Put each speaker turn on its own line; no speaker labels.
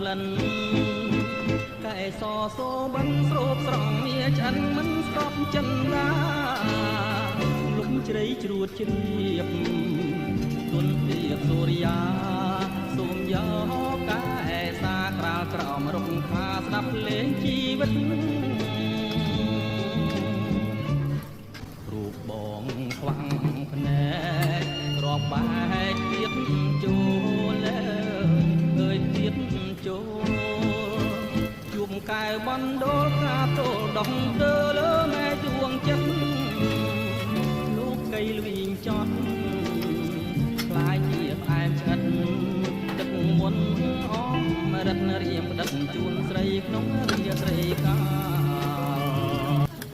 លិនកែសសូបិនស្រូបស្រង់មាឆិនមិនស្របចិនដាលំជ្រៃជ្រួតជ្រាបទុនទៀបសូរិយាសូមយកកែសាក្រាលក្រោមរុកខាស្ដាប់លេងជីវិតរូបបងខ្វាំងភ្នែករាប់បែកទៀតចូលអើយទៀតចូលជួបកែបណ្ដោលកាតូលដងទៅលើម៉ែដួងចិត្តលោកកៃលវិញចត់ខ្លាយជាផ្អែមឆ្អិតទឹកមុនអមរិទ្ធរៀមដឹកជូនស្រីក្នុងរាត្រីកា